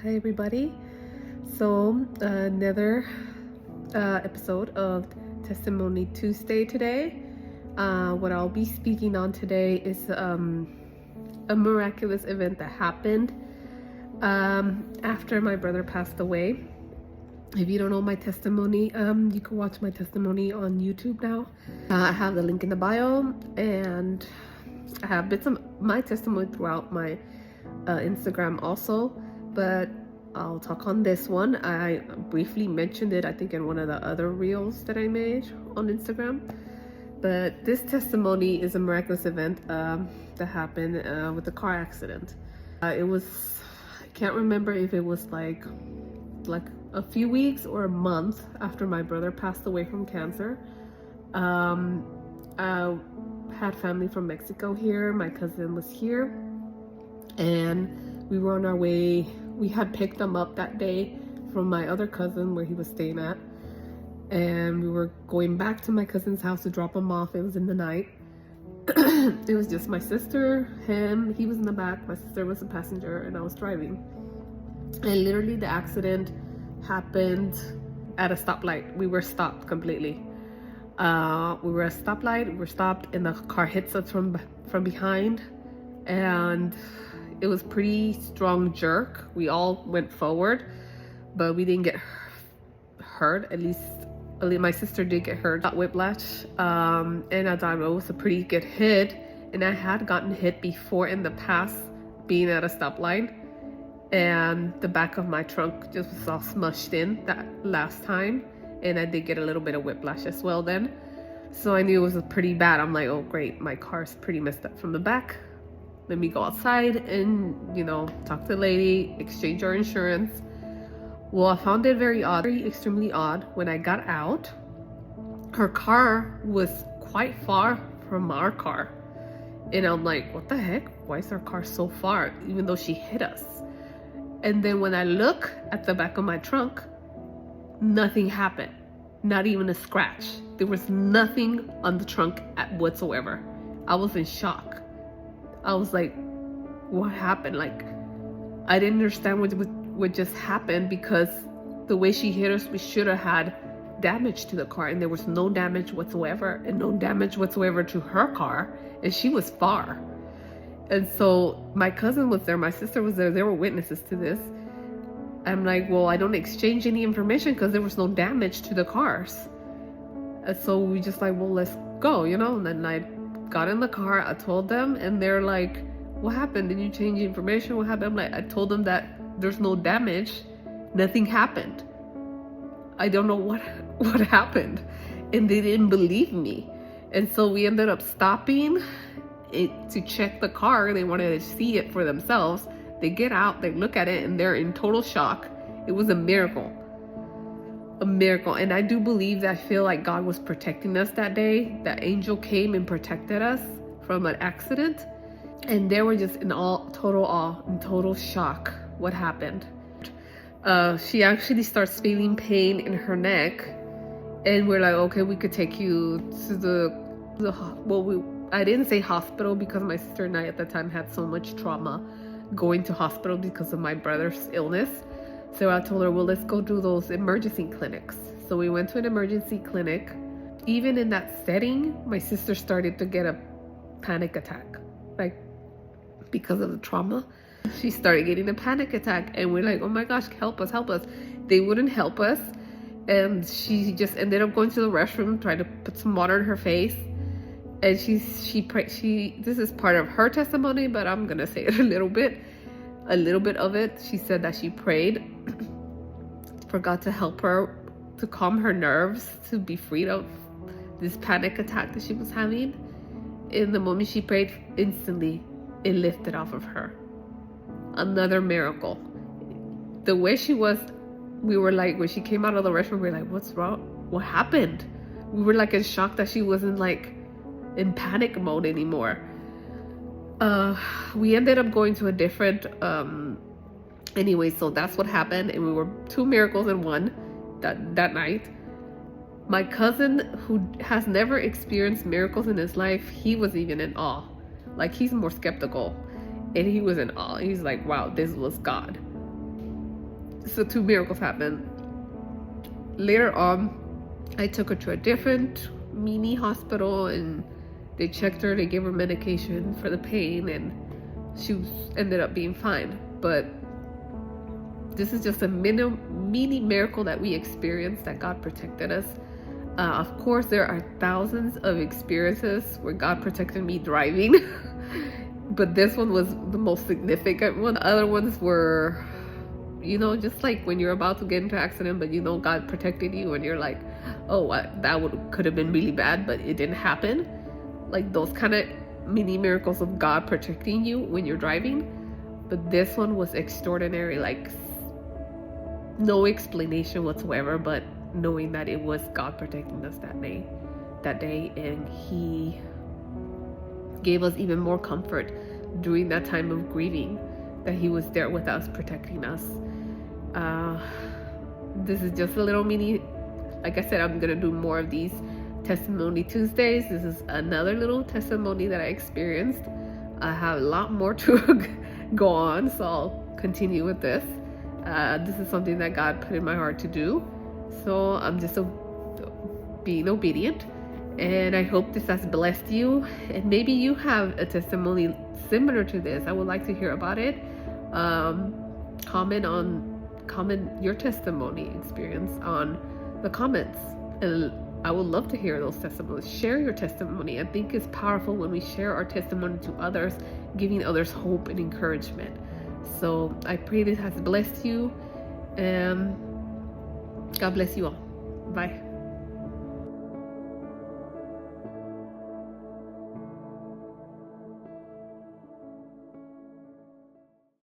Hi everybody. So another episode of Testimony Tuesday today. What I'll be speaking on today is a miraculous event that happened after my brother passed away. If you don't know my testimony, you can watch my testimony on YouTube now. I have the link in the bio, and I have bits of my testimony throughout my Instagram also, but I'll talk on this one. I briefly mentioned it, I think, in one of the other reels that I made on Instagram. But this testimony is a miraculous event that happened with the car accident. It was, I can't remember if it was like a few weeks or a month after my brother passed away from cancer. I had family from Mexico here. My cousin was here, and we were on our way. We had picked him up that day from my other cousin where he was staying at, and we were going back to my cousin's house to drop him off. It was in the night. It was just my sister, him, he was in the back, my sister was a passenger, and I was driving. And literally the accident happened at a stoplight. We were stopped completely. We were at a stoplight, we were stopped, and the car hits us from behind, and it was pretty strong jerk. We all went forward, but we didn't get hurt. At least my sister did get hurt, got whiplash, and I thought it was a pretty good hit. And I had gotten hit before in the past, being at a stoplight, and the back of my trunk just was all smushed in that last time, and I did get a little bit of whiplash as well then. So I knew it was pretty bad. I'm like, oh great, my car's pretty messed up from the back. Let me go outside and, talk to the lady, exchange our insurance. Well, I found it very odd, extremely odd. When I got out, her car was quite far from our car. And I'm like, what the heck? Why is our car so far, even though she hit us? And then when I look at the back of my trunk, nothing happened. Not even a scratch. There was nothing on the trunk whatsoever. I was in shock. I was like, what happened? Like, I didn't understand what just happened, because the way she hit us, we should have had damage to the car, and there was no damage whatsoever, and no damage whatsoever to her car, and she was far. And so my cousin was there, my sister was there, they were witnesses to this. I'm like, well, I don't exchange any information because there was no damage to the cars. And so we just like, well, let's go, and then I got in the car, I told them, and they're like, what happened? Did you change the information? What happened? I'm like, I told them that there's no damage, nothing happened. I don't know what happened. And they didn't believe me. And so we ended up stopping to check the car. They wanted to see it for themselves. They get out, they look at it, and they're in total shock. It was a miracle. A miracle. And I do believe that, I feel like God was protecting us that day. That angel came and protected us from an accident. And they were just in total awe, in total shock. What happened? She actually starts feeling pain in her neck. And we're like, okay, we could take you to I didn't say hospital, because my sister and I at the time had so much trauma going to hospital because of my brother's illness. So I told her, well, let's go do those emergency clinics. So we went to an emergency clinic. Even in that setting, my sister started to get a panic attack, like, because of the trauma. She started getting a panic attack, and we're like, oh my gosh, help us. They wouldn't help us, and she just ended up going to the restroom, trying to put some water in her face. And she prayed. This is part of her testimony, but I'm gonna say it a little bit of it. She said that she prayed for God to help her, to calm her nerves, to be freed of this panic attack that she was having. In the moment she prayed, instantly it lifted off of her. Another miracle. The way she was, we were like, when she came out of the restroom, we were like, what's wrong? What happened? We were like in shock that she wasn't like in panic mode anymore. We ended up going to a different anyway, so that's what happened, and we were two miracles in one that night. My cousin, who has never experienced miracles in his life, he was even in awe. Like, he's more skeptical, and he was in awe. He's like, wow, this was God. So 2 miracles happened. Later on, I took her to a different mini hospital, and they checked her, they gave her medication for the pain, and she ended up being fine. But this is just a mini miracle that we experienced, that God protected us. Of course, there are thousands of experiences where God protected me driving, but this one was the most significant one. The other ones were, just like when you're about to get into an accident, but God protected you, and you're like, oh, could have been really bad, but it didn't happen. Like those kind of mini miracles of God protecting you when you're driving. But this one was extraordinary, like no explanation whatsoever, but knowing that it was God protecting us that day, and He gave us even more comfort during that time of grieving, that He was there with us, protecting us. This is just a little mini, like I said, I'm gonna do more of these Testimony Tuesdays. This is another little testimony that I experienced. I have a lot more to go on, so I'll continue with this. This is something that God put in my heart to do, so I'm just being obedient, and I hope this has blessed you. And maybe you have a testimony similar to this. I would like to hear about it. Comment your testimony experience on the comments, and I would love to hear those testimonies. Share your testimony. I think it's powerful when we share our testimony to others, giving others hope and encouragement. So I pray this has blessed you, and God bless you all. Bye.